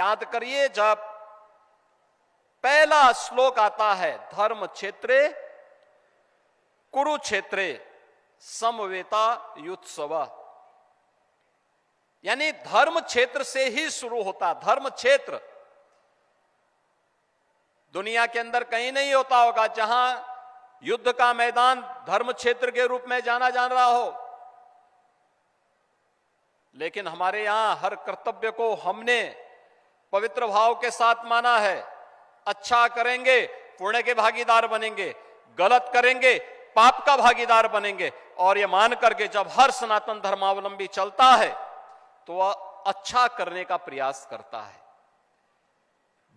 याद करिए, जब पहला श्लोक आता है, धर्म क्षेत्रे कुरुक्षेत्रे समवेता युत्सव, यानी धर्म क्षेत्र से ही शुरू होता। धर्म क्षेत्र दुनिया के अंदर कहीं नहीं होता होगा जहां युद्ध का मैदान धर्म क्षेत्र के रूप में जाना जा रहा हो, लेकिन हमारे यहां हर कर्तव्य को हमने पवित्र भाव के साथ माना है। अच्छा करेंगे पुण्य के भागीदार बनेंगे, गलत करेंगे पाप का भागीदार बनेंगे। और ये मान करके जब हर सनातन धर्मावलंबी चलता है तो वह अच्छा करने का प्रयास करता है।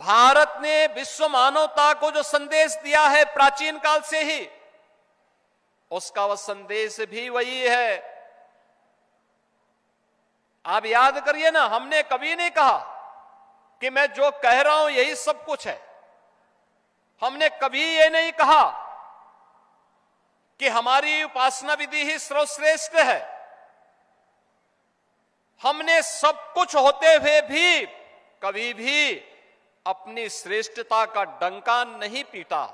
भारत ने विश्व मानवता को जो संदेश दिया है प्राचीन काल से ही, उसका वह संदेश भी वही है। आप याद करिए ना, हमने कभी नहीं कहा कि मैं जो कह रहा हूं यही सब कुछ है। हमने कभी ये नहीं कहा कि हमारी उपासना विधि ही सर्वश्रेष्ठ है। हमने सब कुछ होते हुए भी कभी भी अपनी श्रेष्ठता का डंका नहीं पीटा।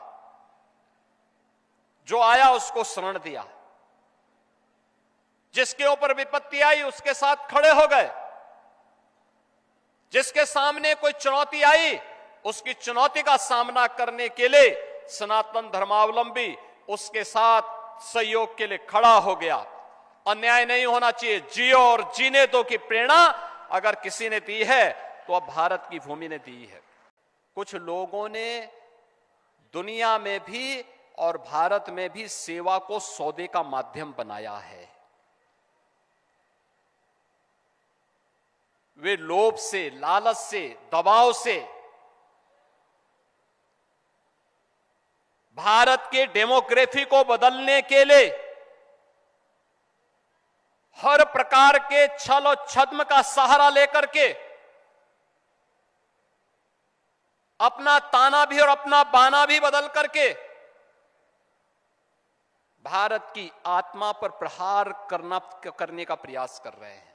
जो आया उसको शरण दिया, जिसके ऊपर विपत्ति आई उसके साथ खड़े हो गए, जिसके सामने कोई चुनौती आई उसकी चुनौती का सामना करने के लिए सनातन धर्मावलंबी उसके साथ सहयोग के लिए खड़ा हो गया। अन्याय नहीं होना चाहिए, जियो और जीने दो की प्रेरणा अगर किसी ने दी है तो अब भारत की भूमि ने दी है। कुछ लोगों ने दुनिया में भी और भारत में भी सेवा को सौदे का माध्यम बनाया है। वे लोभ से, लालच से, दबाव से भारत के डेमोग्राफी को बदलने के लिए हर प्रकार के छल और छद्म का सहारा लेकर के अपना ताना भी और अपना बाना भी बदल करके भारत की आत्मा पर प्रहार करने का प्रयास कर रहे हैं।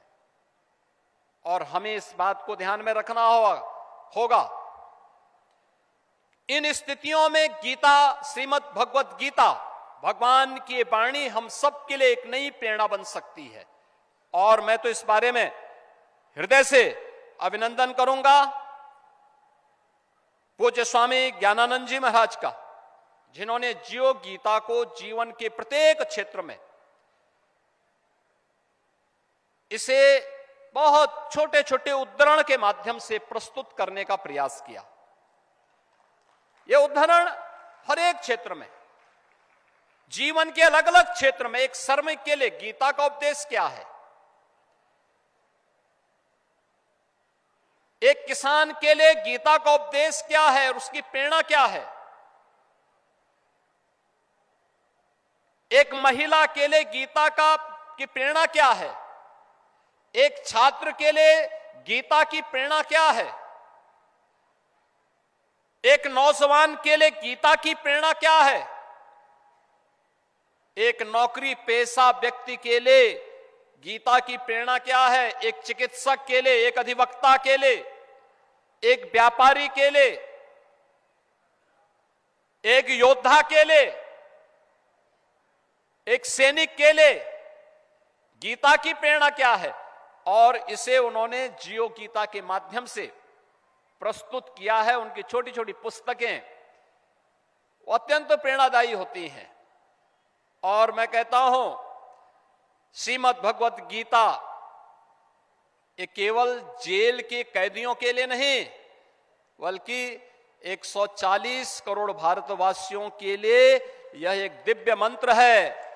और हमें इस बात को ध्यान में रखना होगा। इन स्थितियों में गीता, श्रीमद् भगवत गीता, भगवान की वाणी हम सब के लिए एक नई प्रेरणा बन सकती है। और मैं तो इस बारे में हृदय से अभिनंदन करूंगा पूज्य स्वामी ज्ञानानंद जी महाराज का, जिन्होंने जियो गीता को जीवन के प्रत्येक क्षेत्र में इसे बहुत छोटे छोटे उद्धरण के माध्यम से प्रस्तुत करने का प्रयास किया। यह उद्धरण हर एक क्षेत्र में, जीवन के अलग अलग क्षेत्र में, एक श्रमिक के लिए गीता का उपदेश क्या है, एक किसान के लिए गीता का उपदेश क्या है और उसकी प्रेरणा क्या है, एक महिला के लिए गीता की प्रेरणा क्या है, एक छात्र के लिए गीता की प्रेरणा क्या है, एक नौजवान के लिए गीता की प्रेरणा क्या है, एक नौकरी पेशा व्यक्ति के लिए गीता की प्रेरणा क्या है, एक चिकित्सक के लिए, एक अधिवक्ता के लिए, एक व्यापारी के लिए, एक योद्धा के लिए, एक सैनिक के लिए गीता की प्रेरणा क्या है। और इसे उन्होंने जियो गीता के माध्यम से प्रस्तुत किया है। उनकी छोटी छोटी पुस्तकें अत्यंत प्रेरणादायी होती हैं। और मैं कहता हूं श्रीमद् भगवत गीता ये केवल जेल के कैदियों के लिए नहीं, बल्कि 140 करोड़ भारतवासियों के लिए यह एक दिव्य मंत्र है।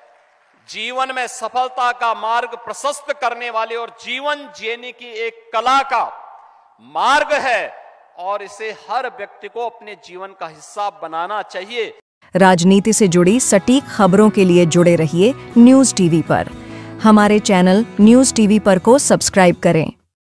जीवन में सफलता का मार्ग प्रशस्त करने वाले और जीवन जीने की एक कला का मार्ग है और इसे हर व्यक्ति को अपने जीवन का हिस्सा बनाना चाहिए। राजनीति से जुड़ी सटीक खबरों के लिए जुड़े रहिए न्यूज़ टीवी पर। हमारे चैनल न्यूज़ टीवी पर को सब्सक्राइब करें।